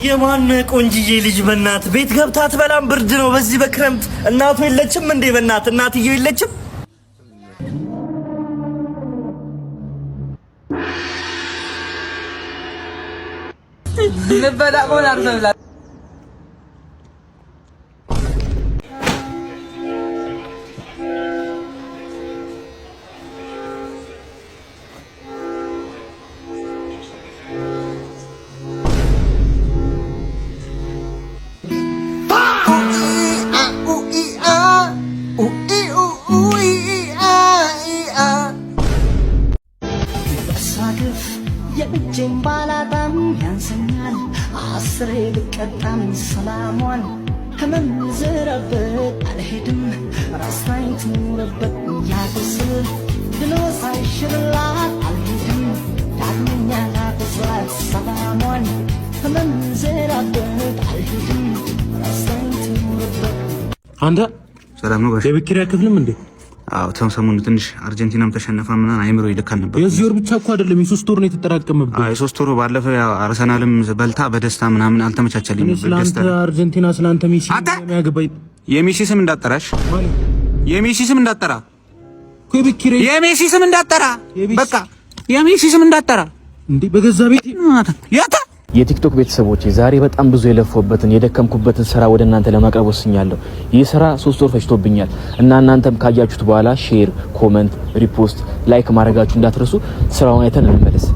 የማን ቆንጂዬ ልጅ በእናት ቤት ገብታ አትበላም? ብርድ ነው በዚህ በክረምት። እናቱ የለችም እንዴ? በእናት እናትየው የለችም? ልበላ ቆና አርሰብላ የእጄን ባላጣም ያንሰኛል አስሬ ብቀጣም ሰላሟን ህመም ዝረበት አልሄድም ራስታኝ ትኑርበት ያቁስል ብሎ ሳይሽርላት አልሄድም ዳግመኛ ላቁስላት ሰላሟን ህመም ዝረበት አልሄድም ራስታኝ ትኑርበት። አንተ ሰላም ነው? የቤት ኪራይ ክፍልም እንዴ? አዎ ሰሞኑን ትንሽ አርጀንቲናም ተሸነፈ ምናምን አይምሮ ይልካል ነበር። የዚህ ወር ብቻ እኮ አይደለም የሶስት ወር ነው የተጠራቀመበት። አይ የሶስት ወሩ ባለፈው ያው አርሰናልም በልታ በደስታ ምናምን አልተመቻቸልኝም። ስለአንተ አርጀንቲና ስለአንተ ሜሲ የሚያገባኝ የሜሲ ስም እንዳጠራሽ የሜሲ ስም እንዳጠራ የቤት ኪራይ የሜሲ ስም እንዳጠራ በቃ የሜሲ ስም እንዳጠራ እንዴ በገዛ ቤት ያታ የቲክቶክ ቤተሰቦች ዛሬ በጣም ብዙ የለፈውበትን የደከምኩበትን ስራ ወደ እናንተ ለማቅረብ ወስኛለሁ። ይህ ስራ 3 ወር ፈጅቶብኛል እና እናንተም ካያችሁት በኋላ ሼር፣ ኮሜንት፣ ሪፖስት፣ ላይክ ማድረጋችሁ እንዳትረሱ። ስራውን አይተን እንመለስ።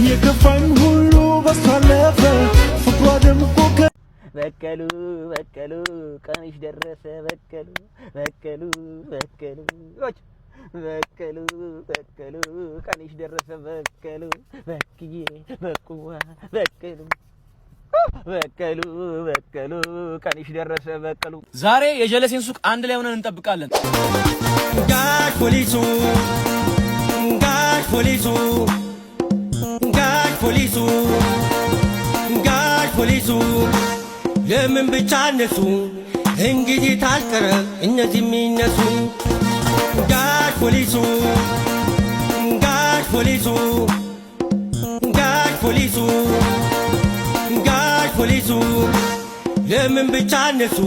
የከፋኝ ሁሉ በሳለፈ ፍቅሯ ደምቆ በቀሉ በቀሉ ቀንሽ ደረሰ በቀሉ በቀሉ በቀሉ በቀሉ በቀሉ ቀንሽ ደረሰ በቀሉ በክዬ በቁዋ በቀሉ በቀሉ በቀሉ ቀንሽ ደረሰ በቀሉ። ዛሬ የጀለሴን ሱቅ አንድ ላይ ሆነን እንጠብቃለን። ጋሽ ፖሊሱ ጋሽ ፖሊሱ ጋሽ ፖሊሱ ጋሽ ፖሊሱ ለምን ብቻ እነሱ እንግዲህ ታልቀረ እነዚህ የሚነሱ ጋሽ ፖሊሱ ጋሽ ፖሊሱ ጋሽ ፖሊሱ ጋሽ ፖሊሱ ለምን ብቻ እነሱ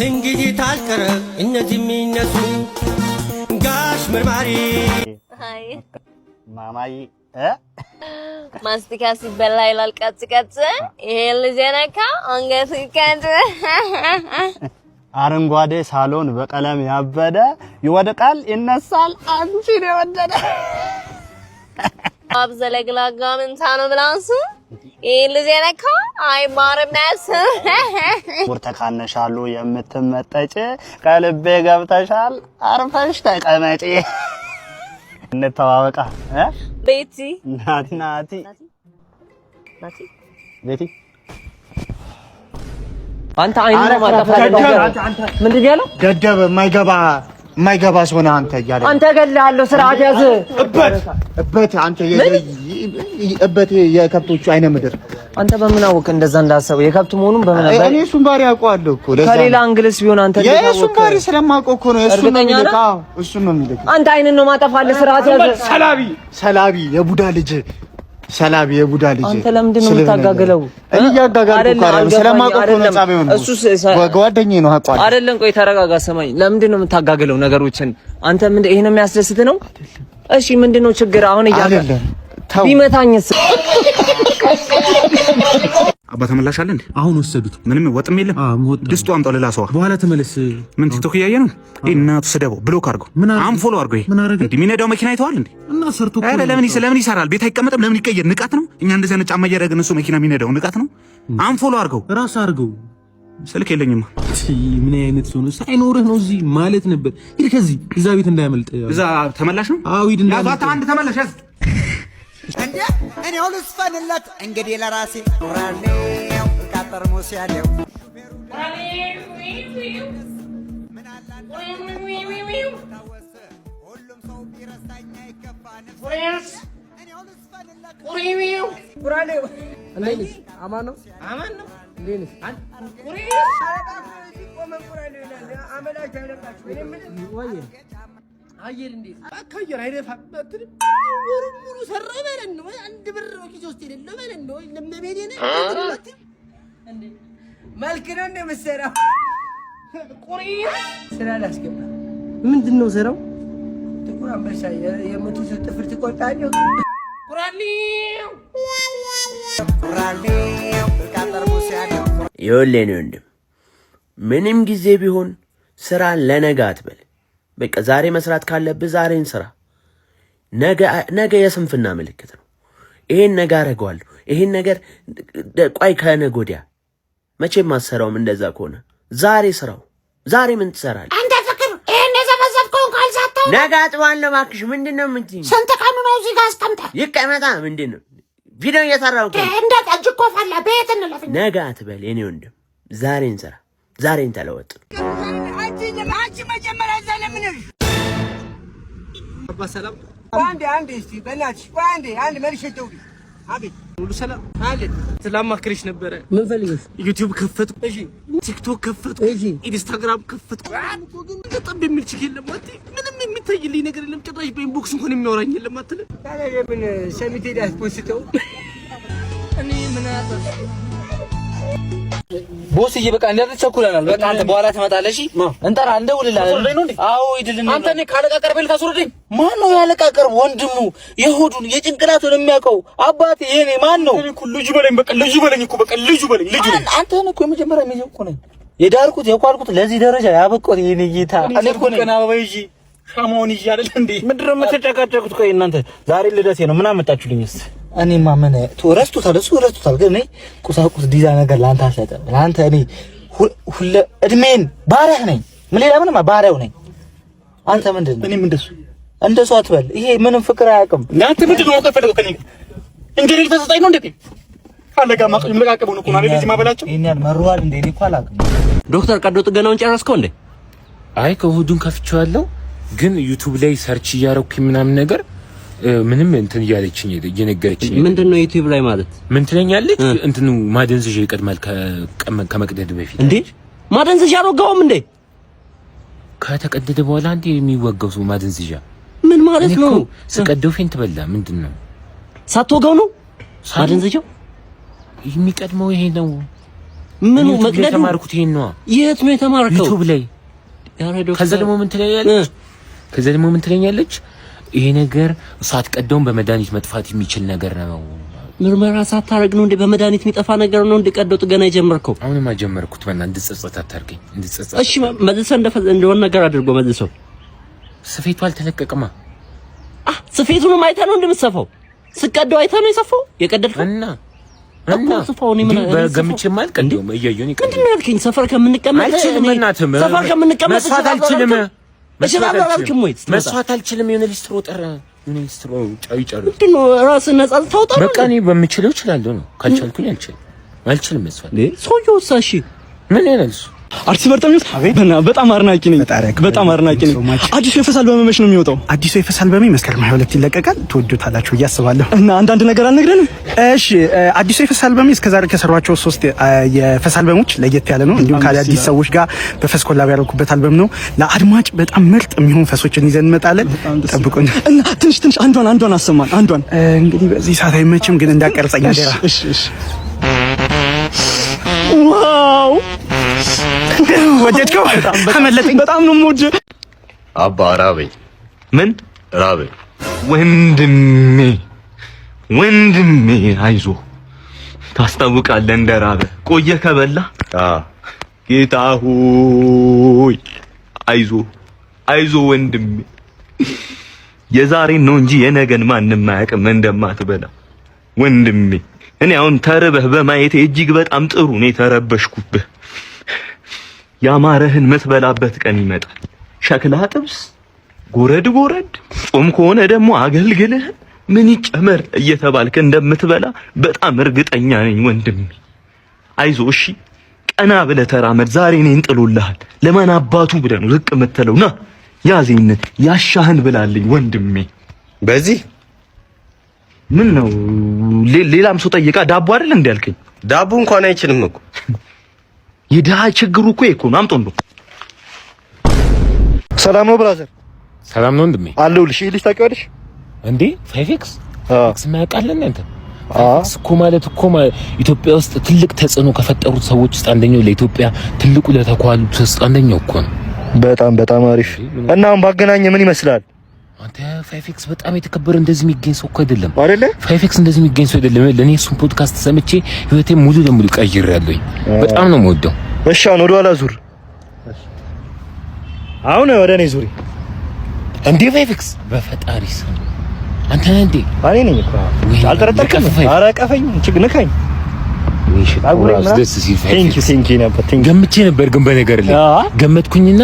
እንግዲህ ታልቀረ እነዚህ የሚነሱ ጋሽ መርማሪ ማማይ ማስቲካ ሲበላ ይላል ቀጽ ቀጽ። ይሄ ልጅ ነካ አንገት ይከንድ አረንጓዴ ሳሎን በቀለም ያበደ ይወድቃል ይነሳል አንቺ ነው ወደደ አብዘለግላጋ ምን ታነው ብላንሱ ይሄ ልጅ ነካ አይማርም ነስ ብርቱካንሻሉ የምትመጠጭ ከልቤ ገብተሻል አርፈሽ ተቀመጪ። እንተዋወቃ ቤቲ ናቲ ናቲ ናቲ ቤቲ አንተ አይኑ ማጣፋ ምንድን ያለው ደደብ የማይገባ ሆነ አንተ እያለ አንተ ገለሃለሁ ስርዓት ያዝ እበት አንተ እበት የከብቶቹ አይነ ምድር አንተ በምን አወቅ እንደዛ እንዳሰበው የከብት መሆኑን በምን አወቅ? እኔ እሱን ባሪ አውቀዋለሁ እኮ ከሌላ አንግልስ ቢሆን አንተ የእሱን ባሪ ስለማውቀው እኮ ነው እሱን ነው የሚልካው እሱን ነው የሚልካው። አንተ አይንን ነው ማጣፋለህ ስርዓት ያዝ። ሰላቢ የቡዳ ልጅ ሰላቢ የቡዳ ልጅ አንተ ለምንድን ነው የምታጋግለው? እኔ ያጋጋልኩ ካለ ስለማውቀው እኮ ነው ጻበው ነው እሱ ጓደኛዬ ነው አቋል አይደለም። ቆይ ተረጋጋ ሰማኝ። ለምንድን ነው የምታጋግለው ነገሮችን? አንተ ምን ይሄን የሚያስደስት ነው? እሺ ምንድነው ችግር አሁን? አይደለም ቢመታኝስ? አባ ተመላሽ አለ እንዴ? አሁን ወሰዱት። ምንም ወጥም የለም። ድስቱ አምጣው ሌላ ሰው በኋላ ተመለስ። ምን ቲክቶክ እያየ ነው? እናቱ ስደበው ብሎክ አድርገው አንፎሎ አድርገው። እንዴ የሚነዳው መኪና አይተዋል እንዴ? እና ሰርቶ አረ ለምን ይሰራል? ቤት አይቀመጥም? ለምን ይቀየር? ንቃት ነው። እኛ እንደዚህ አይነት ጫማ እያደረግን እሱ መኪና የሚነዳው ንቃት ነው። አንፎሎ አድርገው ራስ አድርገው። ስልክ የለኝማ። ምን አይነት ሰው ነው? ሳይኖርህ ነው እዚህ ማለት ነበር። ሂድ ከዚህ እዛ ቤት እንዳያመልጥ። እዛ ተመላሽ ነው። አዎ ሂድ እንዳያመልጥ። አንድ ተመላሽ ያዝ እንዴ እኔው ልስፈንለት እንግዲህ ለራሴ ኑራኔው ካጠርሙስ ያለው ምን አላንተ ሁሉም ሰው ቢረሳኝ አይከፋ ነፍስ እኔው ልስፈንለት ኑራኔው እንዴት አማን ነው እንዴት ኑራኔው አየር እንዴት በቃ አየር አይደፋም አትልም። ወሩ ሙሉ ሰራ ማለት ነው። አንድ ብር ነው ኪስ ውስጥ የሌለው ማለት ነው። ለመቤቴ ነው እንዴ መልክ ነው እንደምትሰራው ቁሪ ስራ ላስገባ ምንድነው ስራው? ጥቁር አንበሳ የመቱት ጥፍር ትቆርጣለህ። ቁራሊው ይኸውልህ የእኔ ወንድም ምንም ጊዜ ቢሆን ስራን ለነገ አትበል። በቃ ዛሬ መስራት ካለብህ ዛሬን ስራ። ነገ የስንፍና ምልክት ነው። ይሄን ነገ አደርገዋለሁ፣ ይሄን ነገር ቆይ ከነገ ወዲያ መቼም አትሰራውም። እንደዛ ከሆነ ዛሬ ስራው። ዛሬ ምን ትሰራለህ አንተ? ፍቅር ይሄን የዘበዘብከውን ካልሳተው ነገ አጥባለሁ። እባክሽ ምንድነው የምትይኝ? ስንት ቀኑ ነው እዚህ ጋር አስቀምጠህ? ይቀመጣ። ምንድነው ቪዲዮ እየሰራሁ እኮ እንደ ጠጅ እኮ ፈላ። ቤት እንለፍ። ነገ አትበል የኔ ወንድም፣ ዛሬን ስራ። ዛሬን ተለወጥ። አንቺ መጀመሪያ ዘለምነሽ አባ ሰላም አንዴ እስቲ በእናትሽ አንዴ መልሼ ደውል። አቤት ሁሉ ሰላም አለ። ስላማክርሽ ነበረ። ምን ፈልገሽ? ዩቲዩብ ከፈትኩ፣ እሺ ቲክቶክ ከፈትኩ፣ እሺ ኢንስታግራም ከፈትኩ። ግን በጣም የሚል ችግር የለም አትይ። ምንም የሚታይልኝ ነገር የለም። ጭራሽ በኢንቦክስ እንኳን የሚያወራኝ የለም አትልም። ታዲያ ምን ሰሚቴ ዳስ ፖስተው እኔ ምን አጠፋ? ቦስዬ በቃ እንደተቸኩለናል። በቃ አንተ በኋላ ትመጣለህ። እሺ እንጠራ እንደውልልሃለን። አዎ ይድልን። አንተ እኔ ካለቃ ቀርቤ ልታስወርደኝ? ማን ነው ያለቃ ቀርብ? ወንድሙ የሆዱን የጭንቅላቱን የሚያውቀው አባቴ የኔ ማን ነው? እኔ እኮ ልጁ በለኝ፣ በቃ ልጁ በለኝ እኮ በቃ ልጁ በለኝ። አንተ እኮ የመጀመሪያ የሚለው እኮ ነኝ የዳርኩት የኳልኩት ለዚህ ደረጃ ያበቆት የኔ ጌታ። እኔ እኮ ቀና አበባ ይዤ ሻማውን ይዤ አይደል እንዴ? ምንድን ነው የምትጨቃጨቁት? ቆይ እናንተ ዛሬ ልደቴ ነው ምን አመጣችሁልኝስ? እኔማ ምን ረስቶታል፣ እሱ ረስቶታል። ግን እኔ ቁሳቁስ ዲዛ ነገር ላንተ አልሰጠም። ላንተ እኔ ሁለ እድሜን ባሪያህ ነኝ። ምን ሌላ ምንም ባሪያው ነኝ። አንተ ምንድን ነው? እኔም እንደሱ አትበል። ይሄ ምንም ፍቅር አያውቅም። አንተ ምንድን ነው የምትፈልገው ከኔ? እንግዲህ ልትሰጠኝ ነው እንዴ? ካለጋ መቃቀቡ ነው እኮ ነው አይደል? ማበላቸው ይሄን ያህል መሩሃል እንዴ? እኔ እኮ አላውቅም። ዶክተር ቀዶ ጥገናውን ጨረስከው እንዴ? አይ ከሆዱን ከፍቼዋለሁ፣ ግን ዩቲዩብ ላይ ሰርች እያደረኩኝ ምናምን ነገር ምንም እንትን እያለችኝ እየነገረችኝ። ምንድነው ዩቲዩብ ላይ ማለት? ምን ትለኛለች? እንትኑ ማደንዘዣ ይቀድማል ከመቅደድ በፊት። እንዴ ማደንዘዣ አልወጋውም እንዴ? ከተቀደደ በኋላ እንዴ የሚወጋው ሰው ማደንዘዣ ምን ማለት ነው? ስቀደው ፌንት በላ። ምንድን ነው ሳትወጋው ነው ማደንዘዣው የሚቀድመው? ይሄ ነው ምኑ መቅደዱ? የተማርኩት ይሄን ነው። የት ነው የተማርከው? ዩቲዩብ ላይ። ከዛ ደግሞ ምን ትለኛለች? ይሄ ነገር ሳትቀደውን በመድኃኒት መጥፋት የሚችል ነገር ነው። ምርመራ ሳታረግ ነው እንዴ በመድኃኒት የሚጠፋ ነገር ነው እንዴ ቀዶ ጥገና የጀመርከው? አሁንማ ጀመርኩት። በእናትህ እንድትጸጸት አታርገኝ፣ እንድትጸጸት። እሺ መልሰህ እንደሆነ ነገር አድርጎ መልሰው። ስፌቱ አልተለቀቀማ። ስፌቱንም አይተህ ነው እንደምትሰፋው? ስቀደው አይተህ ነው የሰፋው የቀደድከው? እና ስፋው ነው ምን ገምቼም አልቀደውም። እያየሁኝ ይቀደም። ምንድን ነው ያልከኝ? ሰፈር ከምንቀመጥ ሰፈር ከምንቀመጥ መስዋዕት አልችልም። መስዋዕት አልችልም። የሆነ ሊስትሮ ጠራ፣ የሆነ ሊስትሮ ጫው ይጫሉ። ምንድን ነው ራስህን ነጻ ልታወጣ ነው? በቃ እኔ በምችለው እችላለሁ ነው። ካልቻልኩኝ አልችልም። መስዋዕት ሰውዬው እሺ ምን ያላል እሱ? አርቲስት በርጠሚዮስ በጣም አድናቂ ነኝ። በጣም አድናቂ ነኝ። አዲሱ የፈሳል በመ መች ነው የሚወጣው? አዲሱ የፈሳል በመ መስከረም 22 ይለቀቃል። ትወዱታላችሁ ብዬ አስባለሁ። እና አንዳንድ ነገር አልነግረንም? እሺ አዲሱ የፈሳል በመ እስከዛሬ ከሰሯቸው 3 የፈሳል በሞች ለየት ያለ ነው። እንዲሁም ከአዳዲስ ሰዎች ጋር በፈስ ኮላብ ያደረኩበት አልበም ነው። ለአድማጭ በጣም ምርጥ የሚሆኑ ፈሶችን ይዘን እንመጣለን። ጠብቁን። እና ትንሽ አንዷን አሰማን። አንዷን እንግዲህ በዚህ ሰዓት አይመችም፣ ግን እንዳቀርጸኝ አደራ። እሺ ዋው ወደድከው? አመለጠኝ። በጣም ነው የምወደው። አባ ራበኝ። ምን ራበኝ? ወንድሜ አይዞህ፣ ታስታውቃለህ እንደ ራበ ቆየህ ከበላ። ጌታ ሆይ አይዞህ ወንድሜ፣ የዛሬን ነው እንጂ የነገን ማንም አያውቅም እንደማትበላ ወንድሜ። እኔ አሁን ተርበህ በማየቴ እጅግ በጣም ጥሩ ነው የተረበሽኩብህ። ያማረህን ምትበላበት ቀን ይመጣል። ሸክላ ጥብስ፣ ጎረድ፣ ጾም ከሆነ ደግሞ አገልግልህ ምን ይጨመር እየተባልክ እንደምትበላ በጣም እርግጠኛ ነኝ ወንድሜ። አይዞህ እሺ፣ ቀና ብለህ ተራመድ። ዛሬ እኔን ጥሎልሃል። ለማን አባቱ ብለህ ነው ዝቅ የምትለው? ና ያዜን ያሻህን ብላልኝ ወንድሜ። በዚህ ምን ነው ሌላም ሰው ጠይቃ ዳቦ አይደል እንዴ ያልከኝ? ዳቦ እንኳን አይችልም እኮ። የድሃ ችግሩ እኮ ነው። አምጦ ነው። ሰላም ነው ብራዘር? ሰላም ነው ወንድሜ? አለሁልሽ። ልጅ ታውቂዋለሽ እንዴ? ፋይፌክስ ማያውቃለን አንተ? ፋይፌክስ እኮ ማለት ኢትዮጵያ ውስጥ ትልቅ ተጽዕኖ ከፈጠሩት ሰዎች ውስጥ አንደኛው፣ ለኢትዮጵያ ትልቁ ለተኳሉት ውስጥ አንደኛው እኮ ነው። በጣም አሪፍ። እና አሁን ባገናኘ ምን ይመስላል? አንተ ፋይፌክስ በጣም የተከበረ እንደዚህ የሚገኝ ሰው እኮ አይደለም አይደለ? ፋይፌክስ እንደዚህ የሚገኝ ሰው አይደለም። ለኔ እሱን ፖድካስት ሰምቼ ህይወቴን ሙሉ ለሙሉ ቀይሬያለሁኝ። በጣም ነው የምወደው። እሺ አሁን ወደ ኋላ ዙር። አሁን ወደ እኔ ዙሪ። እንዴ ፋይፌክስ በፈጣሪ ስም አንተ ነህ እንዴ? እኔ ነኝ እኮ አልጠረጠርክም? ኧረ ቀፈኝ ችግር ነካኝ። ገምቼ ነበር ግን በነገር ላይ ገመትኩኝና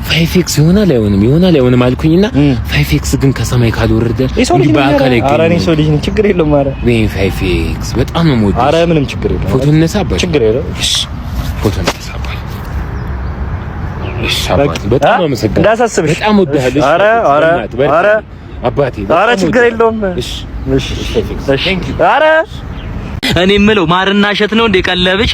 ፋይፌክስ ይሆናል አይሆንም አልኩኝና ፋይፌክስ ግን ከሰማይ ካልወረደ እንዲህ በአካል አይገኝም። ኧረ እኔ ሰው ልጅ ነኝ ችግር የለውም። ኧረ ወይ ፋይፌክስ በጣም ነው የምወደው። ኧረ ምንም ችግር የለውም። ፎቶ እንነሳበት። ችግር የለውም። እሺ ፎቶ እንነሳበት። እሺ አባቴ በጣም ነው የምሰግደው። እንዳሳስብሽ በጣም ወደሃለሁ። ኧረ አባቴ ኧረ ችግር የለውም። እሺ ኧረ እኔ የምለው ማርና እሸት ነው እንደ ቀለብሽ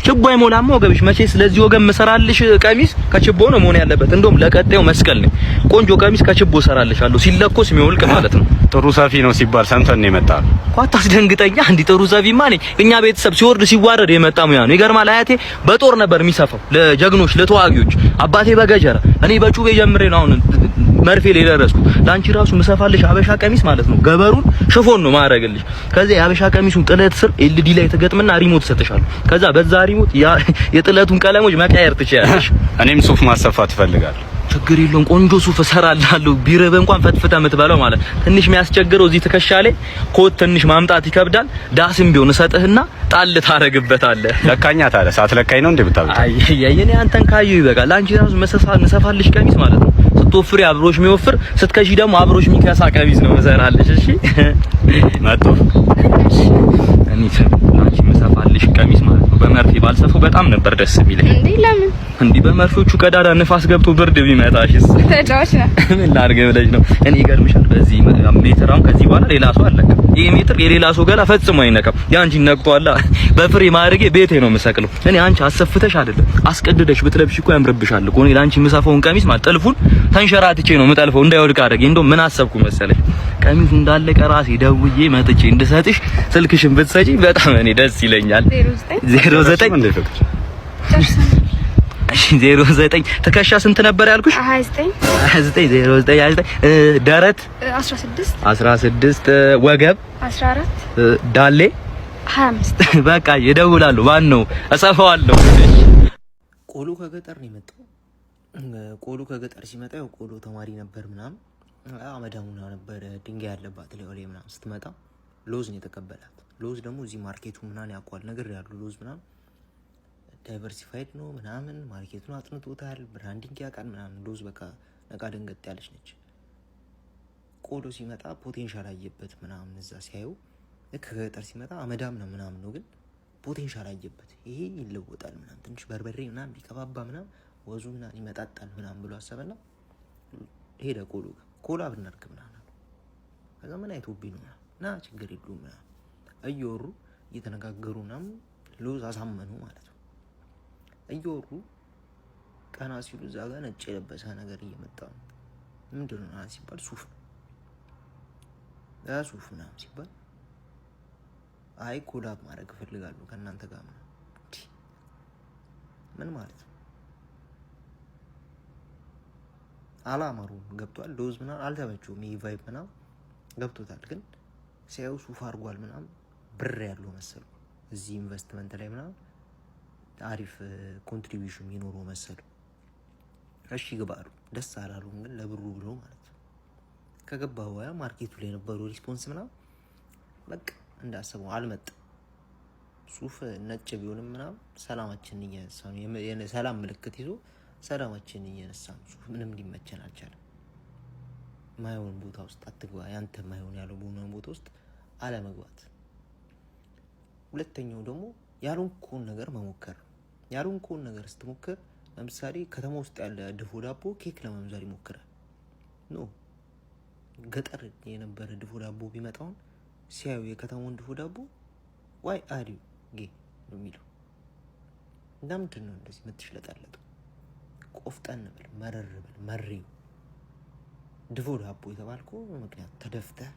ችቦ አይሞላም ወገብሽ። መቼ ስለዚህ ወገብ መሰራልሽ ቀሚስ ከችቦ ነው መሆን ያለበት። እንደውም ለቀጣዩ መስቀል ነው ቆንጆ ቀሚስ ከችቦ ሰራልሻለሁ። ሲለኮስ የሚወልቅ ማለት ነው። ጥሩ ሰፊ ነው ሲባል ሰምተን ነው የመጣው። ኳታስ ደንግጠኛ እንዴ ጥሩ ሰፊማ ነኝ። እኛ ቤተሰብ ሲወርድ ሲዋረድ የመጣ ሙያ ነው። ይገርማል። አያቴ በጦር ነበር የሚሰፋው ለጀግኖች ለተዋጊዎች። አባቴ በገጀራ፣ እኔ በጩቤ ጀምሬ ነው አሁን መርፌ ላይ ደረስኩ። ላንቺ ራሱ መሰፋልሽ አበሻ ቀሚስ ማለት ነው። ገበሩን ሽፎን ነው ማረግልሽ። ከዛ የአበሻ ቀሚሱን ጥለት ስር ኤልዲ ላይ ተገጥምና ሪሞት ሰጥሻለሁ። ከዛ በዛ ሪሞት የጥለቱን ቀለሞች መቀየር ትችያለሽ። እኔም ሱፍ ማሰፋት እፈልጋለሁ። ችግር የለውም። ቆንጆ ሱፍ እሰራልሃለሁ። ቢረበ እንኳን ፈትፍታ የምትበላው ማለት ትንሽ የሚያስቸግረው እዚህ ትከሻ ላይ ኮት ትንሽ ማምጣት ይከብዳል። ዳስም ቢሆን እሰጥህና ጣል ታረግበታለህ። ለካኛ ታዲያ ሳትለካኝ ነው እንዴ ብታብታ? አይ የኔ አንተን ካዩ ይበቃል። አንቺ ራሱ መሰፋልሽ ቀሚስ ማለት ነው። ስትወፍሪ አብሮሽ የሚወፍር ስትከሺ ደግሞ አብሮሽ የሚከሳ ቀሚስ ነው መሰራልሽ። እሺ መጥቶ እኔ አንቺ መሰፋልሽ ቀሚስ ማለት ነው። በመርፌ ባልሰፈው በጣም ነበር ደስ የሚለኝ። እንዴ ለምን እንዴ? በመርፌዎቹ ቀዳዳ ንፋስ ገብቶ ብርድ ቢመታሽስ? ተጫዋች ነው። ምን ላድርግ ብለሽ ነው? እኔ ይገርምሻል፣ በዚህ ሜትር አሁን ከዚህ በኋላ ሌላ ሰው አለቀ። ይሄ ሜትር የሌላ ሰው ገላ ፈጽሞ አይነካም። ያንቺን ነቅቷላ። በፍሬ ማድረጌ ቤቴ ነው የምሰቅለው። እኔ አንቺ አሰፍተሽ አይደለም አስቀድደሽ ብትለብሽ እኮ ያምርብሻል እኮ። እኔ ላንቺ የምሰፋውን ቀሚስ ማለት ጥልፉን ተንሸራትቼ ነው የምጠልፈው እንዳይወድቅ አድርጌ። እንደው ምን አሰብኩ መሰለሽ? ቀሚሱ እንዳለቀ ራሴ ደውዬ መጥቼ እንድሰጥሽ ስልክሽን ብትሰጪ በጣም እኔ ደስ ይለኛል። 09 ትከሻ ስንት ነበር ያልኩሽ? 29 ደረት 16 ወገብ 14 ዳሌ 25 በቃ ይደውላሉ። ማን ነው እሰፋዋለሁ። ቆሎ ከገጠር ነው የመጣው። ቆሎ ከገጠር ሲመጣ ያው ቆሎ ተማሪ ነበር ምናምን አመዳሙና ነበር ድንጋይ ያለባት ላይ ምናምን ስትመጣ ሎዝ ነው የተቀበላት። ሎዝ ደግሞ እዚህ ማርኬቱ ምናምን ያውቀዋል ነገር ያለው ሎዝ ምናምን ዳይቨርሲፋይድ ነው ምናምን ማርኬቱን አጥንቶታል። ብራንዲንግ ያውቃል ምናምን። ሎዝ በቃ ነቃ ደንገጥ ያለች ነች። ቆሎ ሲመጣ ፖቴንሻል አየበት ምናምን። እዛ ሲያዩ ልክ ከገጠር ሲመጣ አመዳም ነው ምናምን ነው ግን ፖቴንሻል አየበት። ይሄ ይለወጣል ምናምን ትንሽ በርበሬ ምናምን ቢቀባባ ምናምን ወዙ ምናምን ይመጣጣል ምናምን ብሎ አሰበና ሄደ ቆሎ ጋር። ኮላ ብናርክ ምናምን ከዛ ምን አይቶብኝ ነው እና ችግር የለውም ምናምን እየወሩ እየተነጋገሩ ምናምን ሎዝ አሳመኑ ማለት ነው። እየወሩ ቀና ሲሉ እዛ ጋር ነጭ የለበሰ ነገር እየመጣ ነው። ምንድን ነው ሲባል ሱፍ ነው። ሱፍ ምናምን ሲባል አይ ኮላብ ማድረግ እፈልጋለሁ ከእናንተ ጋር ምናምን። ምን ማለት ነው? አላማሩም ገብቷል። ሎዝ ምናምን አልተመቸውም። ይሄ ቫይብ ምናምን ገብቶታል። ግን ሲያዩ ሱፍ አድርጓል ምናምን ብር ያለው መሰሉ። እዚህ ኢንቨስትመንት ላይ ምናምን አሪፍ ኮንትሪቢዩሽን የሚኖረው መሰሉ። እሺ ግባሉ። ደስ አላሉም ግን ለብሩ ብሎ ማለት ነው። ከገባ በኋላ ማርኬቱ ላይ የነበረው ሪስፖንስ ምናምን በቃ እንዳሰበው አልመጣም። ሱፍ ነጭ ቢሆንም ምናምን ሰላማችንን እየነሳ ነው። የሰላም ምልክት ይዞ ሰላማችንን እየነሳ ነው። ሱፍ ምንም ሊመቸን አልቻለም። ማይሆን ቦታ ውስጥ አትግባ፣ ያንተ ማይሆን ያለው ቦታ ውስጥ አለመግባት። ሁለተኛው ደግሞ ያልሆንከውን ነገር መሞከር። ያልሆንከውን ነገር ስትሞክር ለምሳሌ ከተማ ውስጥ ያለ ድፎ ዳቦ ኬክ ለመምዘር ይሞክራል። ኖ ገጠር የነበረ ድፎ ዳቦ ቢመጣውን ሲያዩ የከተማውን ድፎ ዳቦ ዋይ አሪው ጌ ነው የሚለው። እንደምንድን ነው እንደዚህ የምትሽለጠለጠው? ቆፍጠን በል፣ መረር በል፣ መሪው ድፎ ዳቦ የተባልኩ ምክንያት ተደፍተህ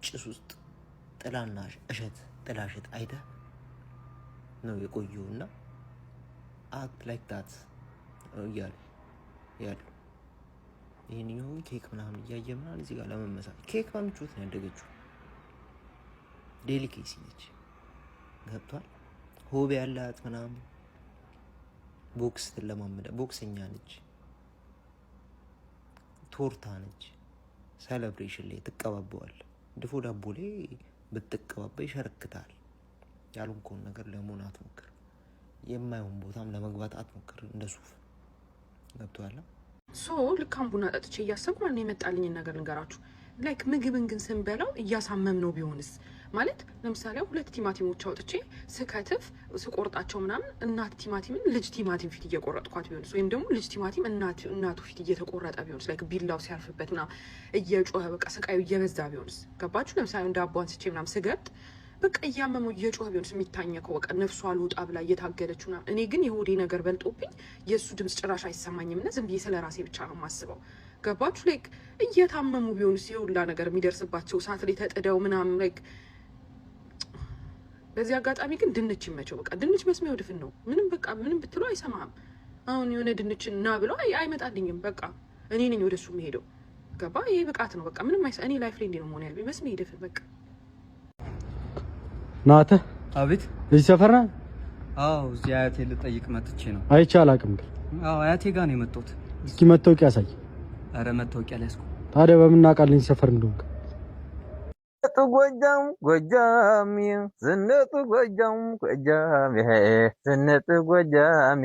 ጭስ ውስጥ ጥላና እሸት ጥላሸት አይተህ ነው የቆየውና አክት ላይክ ዳት እያሉ ይሄንኛው ኬክ ምናምን እያየ ምናምን እዚህ ጋር ለመመሳል ኬክ በምቾት ነው ያደገችው። ዴሊኬሲ ነች ገብቷል። ሆቢ ያላት ምናምን ቦክስ ትለማመደ ቦክሰኛ ነች። ቶርታ ነች። ሴሌብሬሽን ላይ ትቀባበዋል። ድፎ ዳቦ ላይ ብትቀባባ ይሸርክታል። ያልሆንከውን ነገር ለመሆን አትሞክር። የማይሆን ቦታም ለመግባት አትሞክር። እንደ ሱፍ ገብቷል። ልካም ቡና ጠጥቼ እያሰብኩ ማን የመጣልኝን ነገር ልንገራችሁ። ላይክ ምግብን ግን ስንበላው እያሳመም ነው ቢሆንስ? ማለት ለምሳሌ 2 ቲማቲሞች አውጥቼ ስከትፍ ስቆርጣቸው ምናምን እናት ቲማቲምን ልጅ ቲማቲም ፊት እየቆረጥኳት ቢሆንስ? ወይም ደግሞ ልጅ ቲማቲም እናቱ ፊት እየተቆረጠ ቢሆንስ? ላይክ ቢላው ሲያርፍበት ምናምን እየጮኸ በቃ ስቃዩ እየበዛ ቢሆንስ? ገባችሁ? ለምሳሌ ዳቦ አንስቼ ምናምን ስገብጥ በቃ እያመመው እየጮኸ ቢሆንስ? የሚታኘከው በቃ ነፍሷ አልወጣ ብላ እየታገለች ምናምን። እኔ ግን የሆዴ ነገር በልጦብኝ የእሱ ድምፅ ጭራሽ አይሰማኝም እና ዝም ብዬ ስለ ራሴ ብቻ ነው የማስበው። ገባችሁ? ላይክ እየታመሙ ቢሆንስ? የሁላ ነገር የሚደርስባቸው እሳት ላይ ተጥደው ምናምን ላይክ። በዚህ አጋጣሚ ግን ድንች ይመቸው። በቃ ድንች መስሚያው ድፍን ነው። ምንም በቃ ምንም ብትለው አይሰማም። አሁን የሆነ ድንች ና ብለው አይመጣልኝም። በቃ እኔ ነኝ ወደሱ የምሄደው። ገባ? ይሄ ብቃት ነው። በቃ ምንም እኔ ላይፍ ላይ እንዴ ነው መሆን ያለብኝ። መስሚያ ድፍን በቃ። ናተ አቤት። እዚህ ሰፈር ነህ? አዎ፣ እዚህ አያቴ ልጠይቅ መጥቼ ነው። አይቼ አላውቅም ግን። አዎ፣ አያቴ ጋር ነው የመጣሁት። እስኪ መታወቂያ ያሳይ። አረ መታወቂያ ሊያስኩ። ታዲያ በምን እናውቃለን ሰፈር እንደሆንክ? ጎጃም ጎጃም ዝነጡ ጎጃም ጎጃም ዝነጡ ጎጃም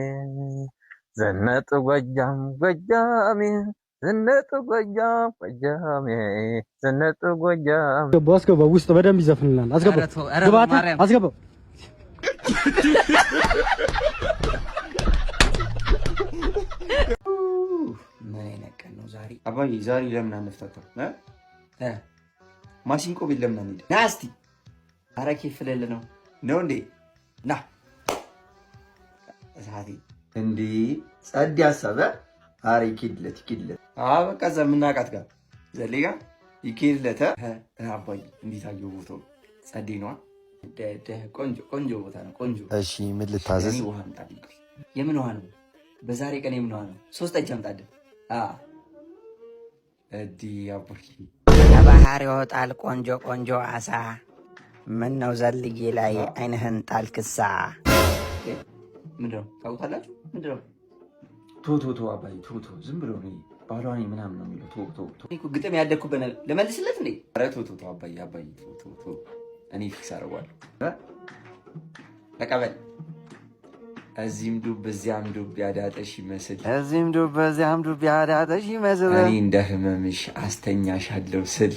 ዝነጡ ጎጃም ጎጃም ዝነጡ ጎጃም ጎጃም ዝነጡ ጎጃም። አስገባው ውስጥ በደንብ ይዘፍንልናል። አስገባው ግባታ አስገባው። ምን አይነት ቀን ነው ዛሬ? አባዬ ዛሬ ለምን አንፍታታም? ማሲንቆ ቤት ለምን አንሄድ? ና እስቲ። ኧረ ኬፍ ልል ነው እንዴ? ና እሳቴ እንዴ ጸድ ያሰበ አረ ይኬድለት። በቃ እዛ የምናውቃት ጋር ዘሌ ጋር ይኬድለት። አባዬ እንዴት አየው ቦታው? ጸዴ ነዋ። ቆንጆ ቦታ ነው። ቆንጆ። እሺ ምን ልታዘዝ? ውሃ አምጣልኝ። የምን ውሃ ነው? በዛሬ ቀን የምን ውሃ ነው? 3 ጠጅ አምጣልኝ። እዲ አባዬ ከባህር ይወጣል ቆንጆ ቆንጆ አሳ። ምን ነው ዘልዬ ላይ አይንህን ጣልክሳ? ምንድነው ታውቃላችሁ? ምንድነው? ቶቶቶ አባዬ ቶቶ ዝም ብሎ ነው ባሏኔ ምናምን ነው የሚለው። ቶቶ እኮ ግጥም ያደኩበት ለመልስለት እንዴ? ኧረ ቶቶ አባዬ ቶቶ እኔ ፊክስ አደርገዋለሁ። ተቀበል። እዚህም ዱብ በዚያም ዱብ ያዳጠሽ ይመስል እዚህም ዱብ በዚያም ዱብ ያዳጠሽ ይመስል እኔ እንደ ህመምሽ አስተኛሻለሁ ስል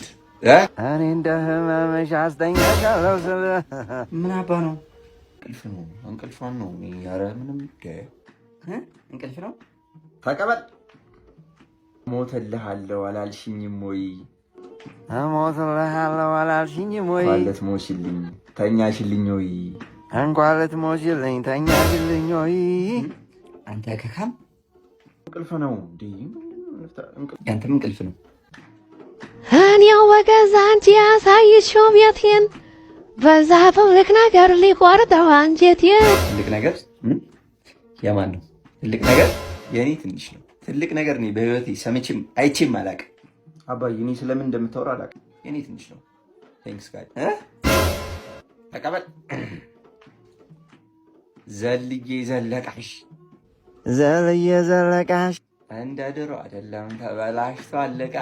እኔ እንደ ህመምሽ አስተኛሻለሁ ስል ምን አባ ነው? እንቅልፍ ነው። እንቅልፏን ነው። ኧረ ምንም እንቅልፍ ነው። ተቀበል። ሞተልሃለሁ አላልሽኝም ወይ? ሞተልሃለሁ አላልሽኝም ወይ? እንኳን ልትሞችልኝ ተኛሽልኝ ወይ? እንኳን ልትሞችልኝ ተኛሽልኝ ወይ? አንተ ከካም እንቅልፍ ነው እንዴ? ያንተም እንቅልፍ ነው። እኔው በገዛ አንቺ ያሳይሽው ቤቴን በዛ ትልቅ ነገር ሊቆርጠው አንጀቴን። ትልቅ ነገር የማን ነው? ትልቅ ነገር የኔ ትንሽ ነው። ትልቅ ነገር እኔ በህይወቴ ሰምቼም አይቼም አላውቅም። አባዬ እኔ ስለምን እንደምታወራ አላውቅም። የኔ ትንሽ ነው። ቴንክስ ጋር ተቀበል። ዘልዬ ዘለቃሽ ዘልዬ ዘለቃሽ እንደ ድሮ አይደለም ተበላሽቶ አለቃ።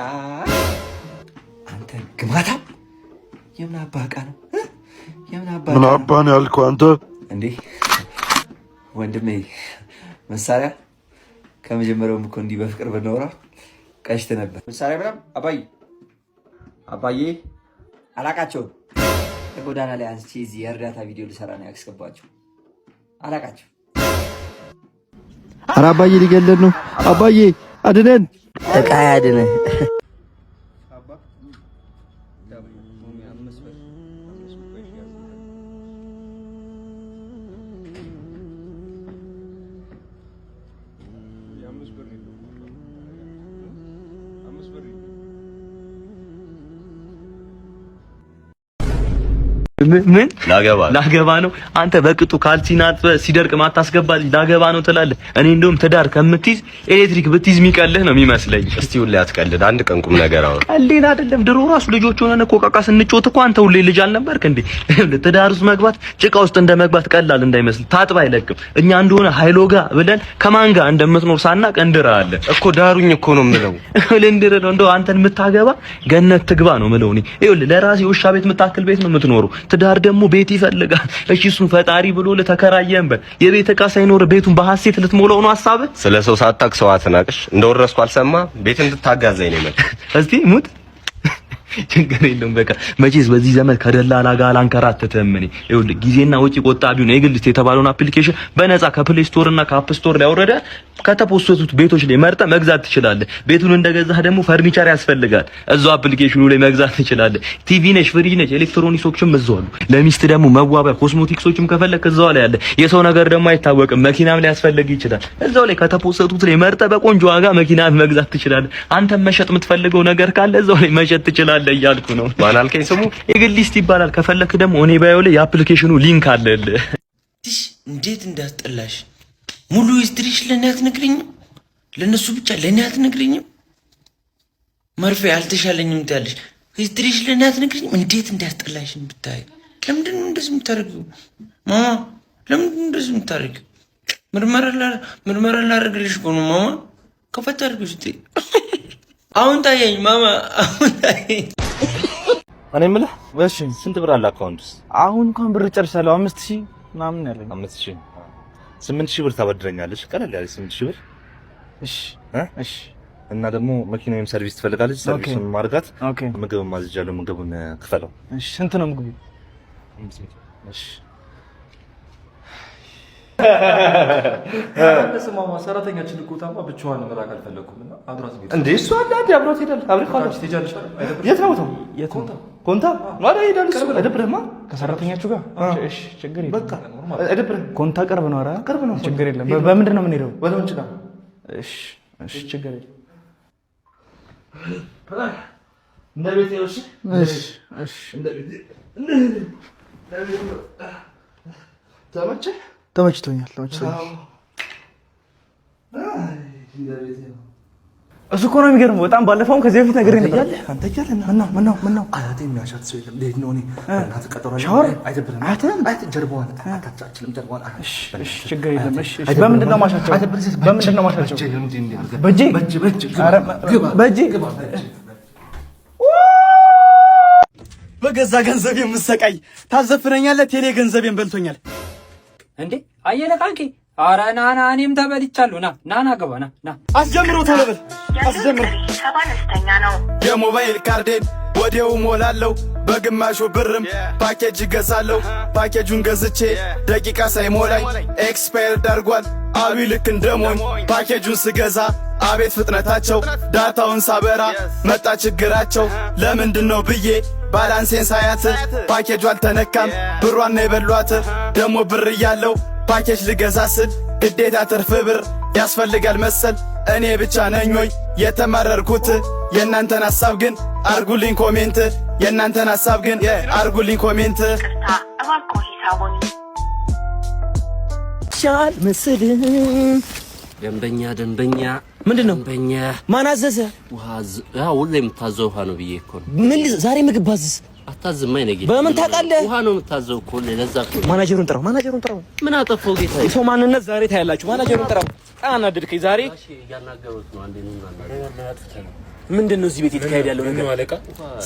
አንተ ግማታ የምን አባቃ ነው? ምን አባ ነው ያልከው አንተ? እንዴ ወንድሜ መሳሪያ ከመጀመሪያውም እኮ እንዲህ በፍቅር ብናወራ ቀሽት ነበር። መሳሪያ ብላም አባዬ አላቃቸውም። ከጎዳና ላይ አንስቼ እዚህ የእርዳታ ቪዲዮ ልሰራ ነው ያስገባቸው። አላቃቸው። ኧረ አባዬ ሊገለን ነው። አባዬ አድነን። እቃ ያድነህ። ምን ላገባ ነው? አንተ በቅጡ ካልሲናት ሲደርቅ ማታስገባልኝ ላገባ ነው ትላለህ። እኔ እንደውም ትዳር ከምትይዝ ኤሌክትሪክ ብትይዝ የሚቀልህ ነው የሚመስለኝ። እስቲ ሁሌ አትቀልድ፣ አንድ ቀን ቁም ነገር አውራ። ቀልዴን አይደለም። ድሮ ራሱ ልጆች ሆነን እኮ ቃቃ ስንጮት እኮ አንተ ሁሌ ልጅ አልነበርክ እንዴ? ትዳር ውስጥ መግባት ጭቃ ውስጥ እንደመግባት ቀላል እንዳይመስል፣ ታጥባ አይለቅም። እኛ እንደሆነ ሃይሎጋ ብለን ከማን ጋር እንደምትኖር ሳናቅ እንድራለን እኮ። ዳሩኝ እኮ ነው የምለው። ልንድር ነው እንደው አንተን የምታገባ ገነት ትግባ ነው የምለው እኔ። ይኸውልህ ለራሴ ውሻ ቤት የምታክል ቤት ነው የምትኖረው። ትዳር ደግሞ ቤት ይፈልጋል። እሺ እሱን ፈጣሪ ብሎ ለተከራየን የቤት ዕቃ ሳይኖር ቤቱን በሐሴት ልትሞላው ነው ሐሳብህ። ስለ ሰው ሳታቅ ሰው አትናቅሽ። እንደወረስኩ አልሰማ ቤት እንድታጋዛኝ ነው የመጣ። እስቲ ሙት ችግር የለውም። በቃ መቼስ በዚህ ዘመን ከደላላ ጋር አላንከራተተም። እኔ ይኸውልህ ጊዜና ወጪ ቆጣቢውን የግልስት የተባለውን አፕሊኬሽን በነፃ ከፕሌይ ስቶር እና ከአፕ ስቶር ላይ አውረደ ከተፖሰቱት ቤቶች ላይ መርጠህ መግዛት ትችላለህ። ቤቱን እንደገዛህ ደግሞ ፈርኒቸር ያስፈልጋል፣ እዛው አፕሊኬሽኑ ላይ መግዛት ትችላለህ። ቲቪ ነሽ፣ ፍሪጅ ነሽ፣ ኤሌክትሮኒክሶችም እዛው አሉ። ለሚስት ደግሞ መዋቢያ ኮስሞቲክሶችም ከፈለክ እዛው ላይ አለ። የሰው ነገር ደግሞ አይታወቅም፣ መኪናም ላይ ያስፈልግ ይችላል። እዛው ላይ ከተፖሰቱት ላይ መርጠህ በቆንጆ ዋጋ መኪና መግዛት ትችላለህ። አንተም መሸጥ የምትፈልገው ነገር ካለ እዛው ላይ መሸጥ ትችላለህ እያልኩ ነው። ማን አልከኝ? ስሙ የግሊስት ይባላል። ከፈለክ ደግሞ እኔ ባየው ላይ የአፕሊኬሽኑ ሊንክ አለልህ። እንዴት እንዳስጠላሽ! ሙሉ ሂስትሪሽ ለኔ አትነግሪኝም? ለነሱ ብቻ ለኔ አትነግሪኝም? መርፌ አልተሻለኝም ትያለሽ። ሂስትሪሽ ለኔ አትነግሪኝም? እንዴት እንዳስጠላሽ ብታይ! ለምንድን ነው እንደዚህ የምታደርጊው ማማ? ለምንድን ነው እንደዚህ የምታደርጊው? ምርመራ ላደርግልሽ እኮ ነው ማማ። ከፈት አድርጊው ስትይ አሁን ታየኝ ማማ፣ አሁን ታየኝ። እኔ የምልህ እሺ፣ ስንት ብር አለ አካውንት ውስጥ? አሁን እንኳን ብር ጨርሻለሁ። 5000 ምናምን ያለኝ። 5000 8000 ብር ታበድረኛለሽ? ቀለል ያለ 8000 ብር። እሺ እሺ። እና ደግሞ መኪናዬም ሰርቪስ ትፈልጋለች፣ ሰርቪሱን ማድረግ። ምግብ ማዝጃለሁ፣ ምግቡን ክፈለው። እሺ። ስንት ነው ምግቡ? እሺ። ለስማማ ሰራተኛችን እኮ ታማ ብቻዋን መላክ አልፈለኩም እና አብራት ቤት እንዴ እሱ አለ አይደል? አብራት ሄዳል። አብሬት ካለ ትሄጃለሽ አይደል? የት ነው ቦታው? የት ነው? ኮንታ ማለት ሄዳል። እሱ አይደብርህማ? ከሰራተኛችሁ ጋር እሺ፣ ችግር የለም። በቃ አይደብርህም? ኮንታ ቅርብ ነው። ኧረ ቅርብ ነው። ችግር የለም። በምንድን ነው የምንሄደው? ወለንጭ ጋር። እሺ እሺ፣ ችግር የለም። እንደ ቤቴ ነው። እሺ እሺ፣ እንደ ቤቴ ተመቸህ? ተመችቶኛል። እሱ እኮ ነው የሚገርመው በጣም። ባለፈውም ከዚህ በፊት ነገር ነበር። አንተ እያለና ምን ነው አያቴ የሚያሻት ሰው የለም። ልሄድ ነው እኔ እናት ቀጠሯል። ሻወር አይደብርም? አይት ጀርባዋን አታቻችልም። ጀርባዋን እሺ፣ ችግር የለም። እሺ፣ በምንድን ነው ማሻቸው? በምንድን ነው ማሻቸው? በእጄ በእጄ በገዛ ገንዘብ የምሰቃይ ታዘፍነኛለህ። ቴሌ ገንዘቤን በልቶኛል። እንዴ አየለ ቃንቄ፣ ኧረ ና እኔም ተበልቻለሁ። ና ገባ ና አስጀምረው፣ ቶሎ በል አስጀምረው። የሞባይል ካርዴን ወዲያው ሞላለሁ፣ በግማሹ ብርም ፓኬጅ እገዛለሁ። ፓኬጁን ገዝቼ ደቂቃ ሳይሞላኝ ኤክስፓየር ዳርጓል አሉ ልክ እንደሞኝ። ፓኬጁን ስገዛ አቤት ፍጥነታቸው፣ ዳታውን ሳበራ መጣ ችግራቸው። ለምንድነው ብዬ ባላንሴን ሳያት ፓኬጁ አልተነካም፣ ብሯን ነው የበሏት። ደሞ ብር እያለው ፓኬጅ ልገዛ ስል ግዴታ ትርፍ ብር ያስፈልጋል መሰል። እኔ ብቻ ነኝ ወይ የተመረርኩት? የእናንተን ሐሳብ ግን አርጉልኝ ኮሜንት። የእናንተን ሐሳብ ግን አርጉልኝ ኮሜንት። ሻል ምስል ደንበኛ ምንድነው? ደንበኛ ማን አዘዘ? ውሃ ሁሌ የምታዘው ውሃ ነው ብዬ እኮ ነው። ምን ዛሬ ምግብ ባዝዝ አታዝም? አይነ ጌታ በምን ታውቃለህ? ውሃ ነው የምታዘው እኮ ለዛ እኮ። ማናጀሩን ጥራው። ምን አጠፋው ጌታ? የሰው ማንነት ዛሬ ታያላችሁ። ማናጀሩን ጥራው። አናደድከኝ ዛሬ። እሺ እያናገሩት ነው። አንዴ ነው ምንድነው እዚህ ቤት የተካሄደ ያለው ነገር? ምን አለቃ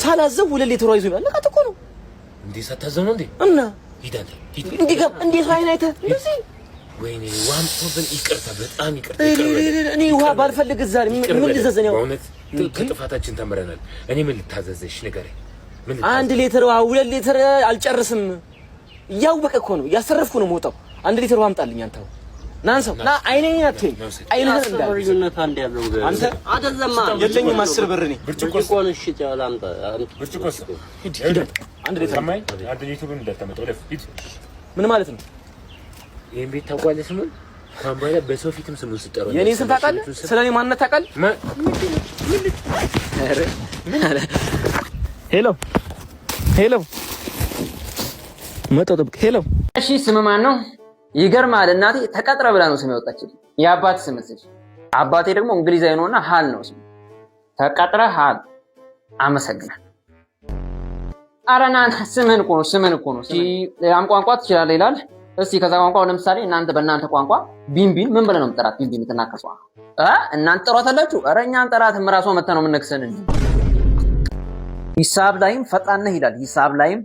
ሳላዘው ሁለሌ ተሯይዞ ያለቃት እኮ ነው። እንዴ ሳታዘው ነው እንዴ? እና ሂዳለ እንዴት አይናይተ እንደዚህ ወይኔ ዋም ቶብን ይቅርታ፣ በጣም ይቅርታ። እኔ ውሃ ባልፈልግ ዛሬ ምን ልዘዘኝ? በእውነት ከጥፋታችን ተምረናል። እኔ ምን ልታዘዘሽ ንገረኝ። አንድ ሊትር ውሃ 2 ሊትር አልጨርስም። እያወቀ እኮ ነው እያሰረፍኩ ነው የምወጣው። 1 ሊትር ውሃ አምጣልኝ አንተው። ናንሰው ና አይኔን አትይኝ። አይኔን እንዳልዩነት አንድ ያለው አንተ አደለማ የለኝም 10 ብር እኔ ብርጭቆን እሺ ጫላምጣ ብርጭቆስ ሂድ 1 ሊትር ማይ 1 ሊትሩን እንዳታመጣው ለፍ ሂድ። ምን ማለት ነው? ይሄን ቤት ታውቃለህ? ስሙን ካምባላ በሰው ፊትም ስሙን ስጠራው የኔን ስም ታውቃለህ? ስለኔ ማንነት ታውቃለህ? ሄሎ መጣሁ ጠብቅ። ሄሎ እሺ ስም ማን ነው? ይገርማል እናቴ ተቀጥረ ብላ ነው ስም ያወጣችልኝ። የአባት ስም እዚህ አባቴ ደግሞ እንግሊዛዊ ነውና ሃል ነው ስም። ተቀጥረ ሃል። አመሰግናለሁ። አረና ስምን እኮ ነው። እሺ ሌላም ቋንቋ ትችላለህ ይላል። እስቲ ከዛ ቋንቋ ለምሳሌ እናንተ በእናንተ ቋንቋ ቢንቢን ምን ብለህ ነው የምትጠራት? ቢንቢን የምትናከሷ እናንተ ጥሯታላችሁ? ኧረ እኛን ጠራትም ራሷ መታ ነው የምንነክሰን እንጂ። ሂሳብ ላይም ፈጣን ነህ ይላል። ሂሳብ ላይም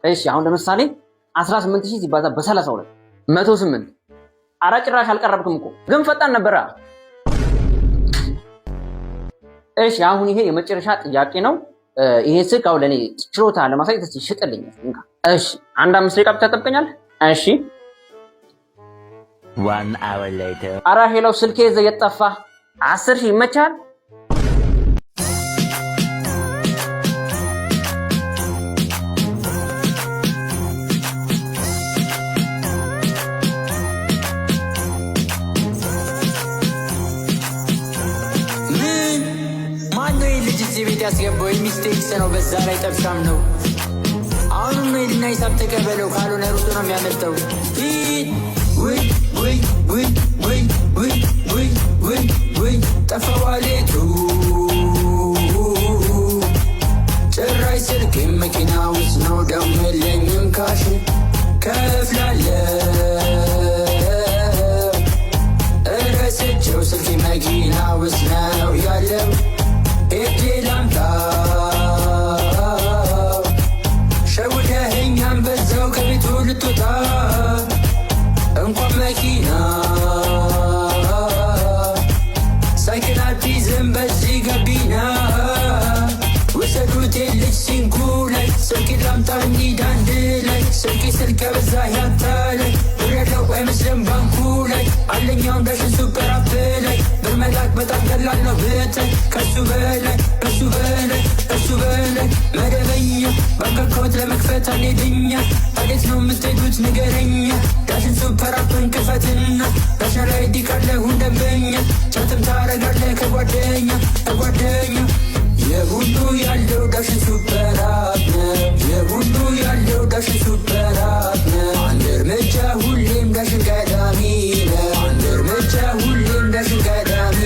እሺ አሁን ለምሳሌ 18000 ሲባዛ በ32 108። ኧረ ጭራሽ አልቀረብክም እኮ ግን ፈጣን ነበራ። እሺ አሁን ይሄ የመጨረሻ ጥያቄ ነው። ይሄ ስልክ አሁን ለኔ ችሎታ ለማሳየት እስቲ ሽጥልኝ። እሺ አንድ 5 ደቂቃ ብቻ ጠብቀኛል። እሺ 1 hour later ኧረ ሄሎ ስልኬ ዘየት ጠፋ። 10000 ይመቻል? ቤት ያስገባው ሚስቴክስ ነው። በዛ ላይ ጠብሻም ነው። አሁንም ሄድና ሂሳብ ተቀበለው፣ ካልሆነ ሩጡ ነው የሚያመልጠው። ውይ ጠፋ ዋሌቱ ጭራሽ ስልክ መኪና ውስጥ ነው። ደሞ የለኝም ካሽ ከፍላለሁ እረስቸው ስልክ መኪና ውስጥ ነው ያለው። ሄጄ ላምጣው ሸውደኸኛም በዛው ከቤቱ ልትወጣ እንኳን መኪና ሳይክል አትይዝም በዚህ ገቢና። ውሰዱት ልጅ ሲንኩ ላይ ስልክ ላምጣ እንሂድ አንድ ላይ። ስልክ በዛ ያታላይ ብረዳው አይመስልም ባንኩ ላይ አለኛውን ዳሽን ሱፐር አፕ ላይ ብር መላክ በጣም ቀላል ነው ብታይ ከሱ በላይ መደበኛ ባንክ አካውንት ለመክፈት አልሄድኛ። እንዴት ነው የምትሄዱት ንገረኛ። ዳሽን ሱፐር አፕን ክፈትና ዳሽን ላይ ዲቃለሁን ደንበኛ ቻትም ታረጋለህ ከጓደኛ የሁሉ ያለው ዳሽን ሱፐር አፕ ነው። የሁሉ ያለው ዳሽን ሱፐር አፕ ነው። አንድ እርምጃ ሁሌም ዳሽን ቀዳሚ ነው። አንድ እርምጃ ሁሌም ዳሽን ቀዳሚ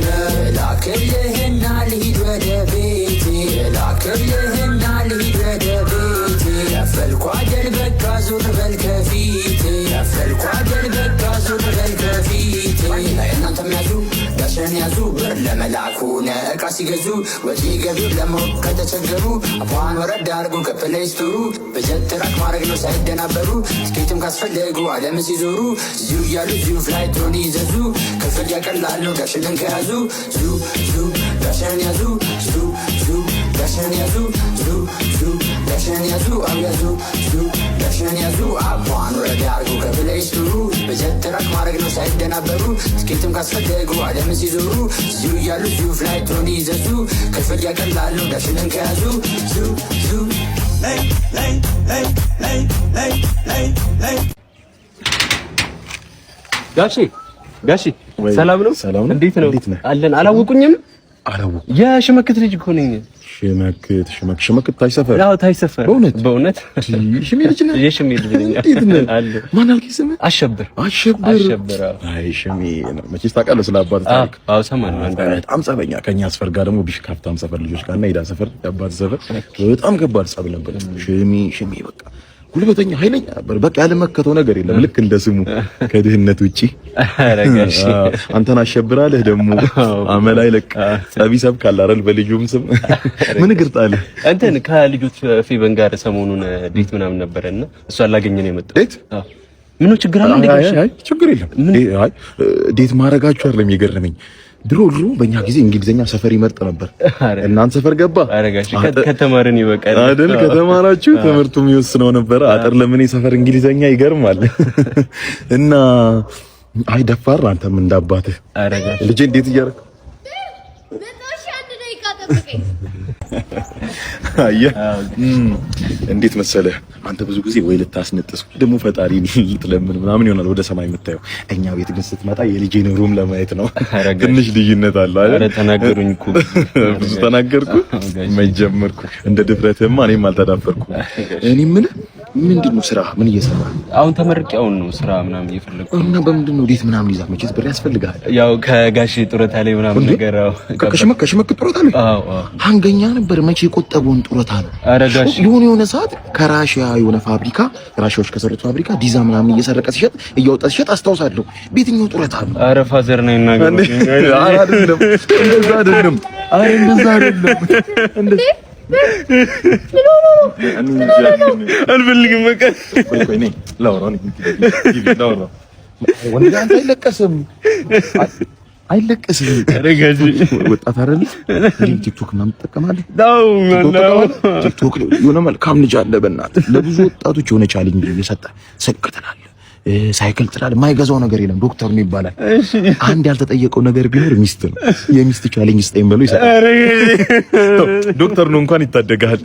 ነው። ላክልህና ልሂድ ወደ ቤቴ ላክልህና ልሂድ ወደ ቤቴ። ያፈልኩ አይደል በቃ ዞር በል ከፊቴ ያፈልኩ አይደል በቃ ዞር በል ከፊቴ። እናንተም ያዙ ዳሽን ያዙ ብር ለመላኩ እቃ ሲገዙ ወጪ ገቢው ለማወቅ ከተቸገሩ አፏን ወረድ አድርጎ ከፕሌይ ስቶሩ በጀት ትራክ ማድረግ ነው ሳይደናበሩ። ስኬትም ካስፈለጉ ዓለምን ሲዞሩ እዚሁ እያሉ እዚሁ ፍላይቶን ይዘዙ። ክፍል ያቀላል ነው ዳሽንን ከያዙ ዳሽን ያዙ ዳሽን ያዙ ዳሽን ያዙ አብያዙ ዳሽን ያዙ አፏን ወረድ አድርጎ ከፕሌይ ስቶሩ በጀት ትራክ ማድረግ ነው ሳይደናበሩ። ስኬትም ካስፈለጉ ዓለምን ሲዞሩ እዚሁ እያሉ እዚሁ ፍላይቶን ይዘዙ። ክፍል ያቀላል ነው ዳሽንን ከያዙ ጋሺ ሰላም ነው? እንዴት ነው? አለን። አላወቁኝም? የሽመክት ልጅ እኮ ነኝ። ሽመክት ታይ ሰፈር? አዎ ታይ ሰፈር። በእውነት ሽሜ ልጅ ነህ? የሽሜ ልጅ ነኝ። እንዴት ነህ? ማን አልከኝ ስምህ? አሸብር። አይ ሽሜ መቼስ ታውቃለህ ስለ አባት ታሪክ? አዎ ሰማን። በጣም ጸበኛ ከኛ ሰፈር ጋር ደግሞ ቢሽካፍታም ሰፈር ልጆች ጋርና ሄዳ ሰፈር የአባት ሰፈር በጣም ከባድ ጸብ ነበር። ሽሜ በቃ ጉልበተኛ ኃይለኛ ነበር። በቃ ያለመከተው ነገር የለም። ልክ እንደ ስሙ ከድህነት ውጪ አረጋሽ አንተን አሸብራለህ ደግሞ አመላይ ለቅ ጸቢሰብ ካላረል በልጁም ስም ምን ግርጣለህ እንትን ከልጆች ፌቨን ጋር ሰሞኑን ዴት ምናምን ነበርና እሷ አላገኘ ነው የመጣው። ዴት ምን ችግር አለ እንዴ? አይ ችግር የለም። አይ ዴት ማረጋችሁ አይደለም የገረመኝ። ድሮ በእኛ ጊዜ እንግሊዘኛ ሰፈር ይመርጥ ነበር። እናንተ ሰፈር ገባ አረጋሽ ከተማርን ይበቃል አይደል? ከተማራችሁ ትምህርቱም ይወስነው ነበር። አጥር ለምን ሰፈር እንግሊዘኛ ይገርማል። እና አይ ደፋር አንተም እንዳባትህ አረጋሽ ልጄ እንዴት እያደረክ አየህ እንዴት መሰለህ አንተ ብዙ ጊዜ ወይ ልታስነጥስ ደግሞ ፈጣሪ ልትለምን ምናምን ይሆናል ወደ ሰማይ የምታየው። እኛ ቤት ግን ስትመጣ የልጄን ሩም ለማየት ነው። ትንሽ ልዩነት አለ አይደል? ተናገሩኝ እኮ ብዙ ተናገርኩ መጀመርኩ እንደ ድፍረትህማ እኔም አልተዳፈርኩም። እኔ ምን ምንድነው ስራ? ምን እየሰራ? አሁን ተመርቄ አሁን ነው ስራ ምናምን እየፈለኩ እና በምንድነው ዴት ምናምን ይዛ መቼስ ብር ያስፈልጋል። ያው ከጋሽ ጡረታ ላይ ምናምን ነገር ከሽመክ ጡረታ ላይ አንገኛ ነበር። መቼ የቆጠበውን ጡረታ ነው? ኧረ ጋሽ የሆነ ሰዓት ከራሺያ የሆነ ፋብሪካ ራሺያዎች ከሰሩት ፋብሪካ ዲዛ ምናምን እየሰረቀ ሲሸጥ እያወጣ ሲሸጥ አስታውሳለሁ። ቤትኛው ጡረታ ነው? ኧረ ፋዘር ነው ይናገር። አይደለም እንደዛ አይደለም። አረ እንደዛ አይደለም እንዴ አልፈልግም። በቃ ቆይ ነኝ ላውራው ወንድ አንተ አይለቀስም። ረጋጂ ወጣት አይደል? ቲክቶክ ምናምን ትጠቀማለህ? ቲክቶክ የሆነ መልካም ልጅ አለ በእናትህ ለብዙ ወጣቶች የሆነ ቻሌንጅ እየሰጠ ስልክ ትላለህ፣ ሳይክል ትላለህ፣ የማይገዛው ነገር የለም። ዶክተር ነው ይባላል። አንድ ያልተጠየቀው ነገር ቢኖር ሚስት ነው። የሚስት ቻሌንጅ ስጠኝ ብሎ ይሰጣል። ዶክተር ነው እንኳን ይታደጋል።